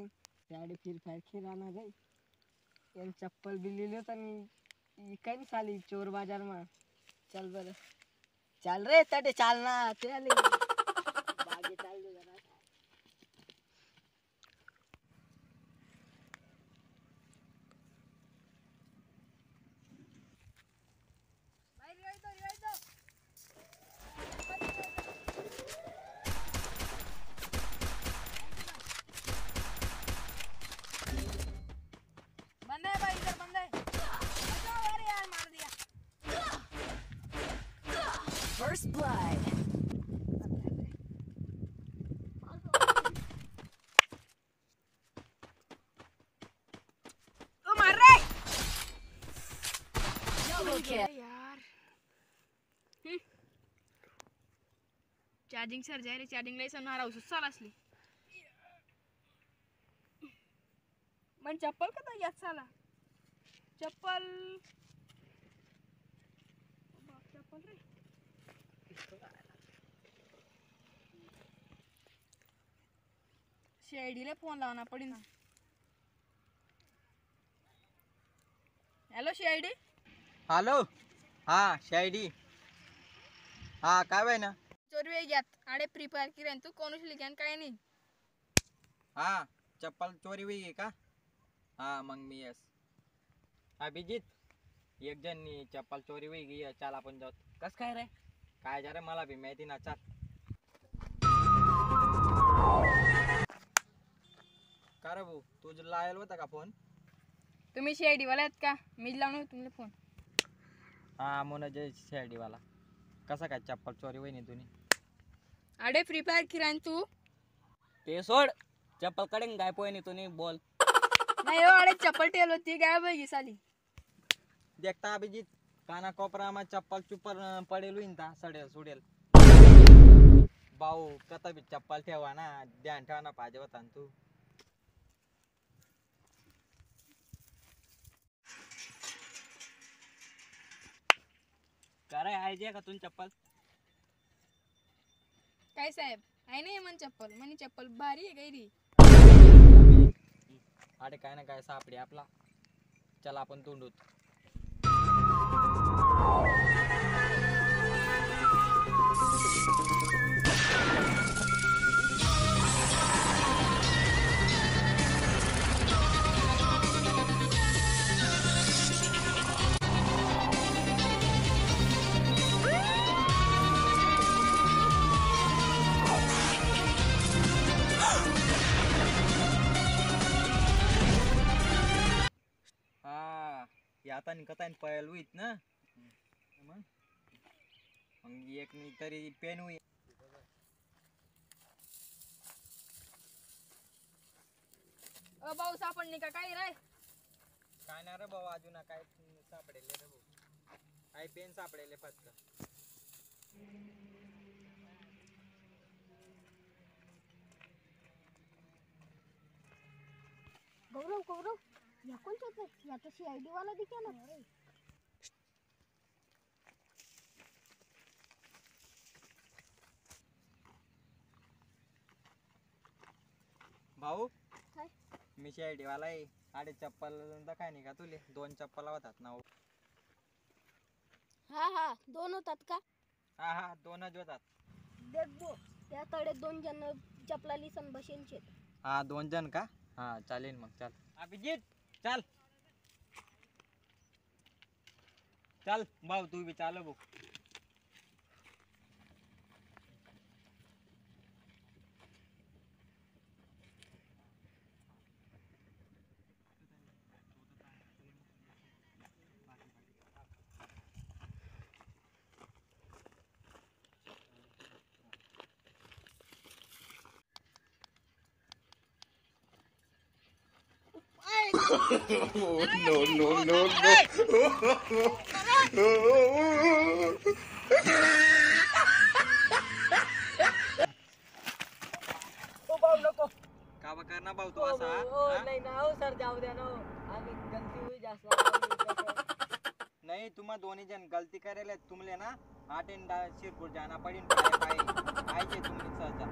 दिन त्याडे फिर फायर खेळाना गई एन चप्पल भी ले लियो तनी कहीं साली चोर बाजार में चल बर चल रे तटे चालना चल बागे चल दे जरा भाई रिवाइज दो बंद है भाई इधर बंद है अच्छा अरे यार मार दिया First blood. तू मार रे Double kill. यार चार्जिंग सर जाय रे चार्जिंग लायसन मारा साल असली मन चप्पल कदा यात साला चप्पल बाप चप्पल रे सीआईडी ले फोन लावना पडिन हॅलो सीआईडी हॅलो हा शायडी हा काय बाय ना चोरी घ्यात आडे प्रिपेअर किरेन तू कोण उचली घ्यान काय नाही हा चप्पल चोरी हुई का हा मग मी यस अभिजित एक जण चप्पल चोरी हुई गई चाल आपण जाऊ कस काय रे काय जा रे मला भी माहिती ना चाल का रे भाऊ तुझं लायल होता का फोन तुम्ही सीआईडी वाला आहेत का मी लावून तुम्हाला फोन हा मोना जय शायडी वाला कसा काय चप्पल चोरी हुई नाही तुनी आडे प्रिपेअर किरान तू ते सोड चप्पल कडेन काय पोय नाही तुम्ही बोल नाही हो आडे चप्पल टेल होती काय बघी साली देखता अभिजित काना कोपरा में चप्पल चुपर पडेल हुई ना सडेल सुडेल भाऊ कता भी चप्पल ठेवा ना ध्यान ठेवा ना पाहिजे होता तू काय आहे का तुम चप्पल काय साहेब आहे नाही मन चप्पल मनी चप्पल भारी आहे गैरी अरे काय ना काय सापडे आपला चला आपण तोंडूत आता कता पळेल हुईत ना मग एक तरी पेन हुई अ भाऊ सापडणी का काय रे काय ना रे भाऊ अजून काय सापडेले रे भाऊ काय पेन सापडेले फक्त गौरव गौरव या कौन सा या तो सीआईडी वाला दिखे ना भाऊ काय मी शायडी वाला आहे अरे चप्पल काय नाही का तुले दोन चप्पल होतात ना हा हा दोन होतात का हा हा दोनच होतात देख बो त्या तडे दोन जण चपला लिसन बसेनचे हा दोन जण का हा चालेल मग चल अभिजित चल चल भाऊ तू भी चाल भाऊ Oh, no, no, no, no. का बा करना भाऊ तू असा हा? नहीं ना हो सर जाऊ द्या ना हो. आम्ही गलती हुई जास्त नहीं तुम्हा दोन्ही जन गलती करेले तुमले ना 8 शिरपूर जाना पड़ी पाए पाए आए तुमने सहजा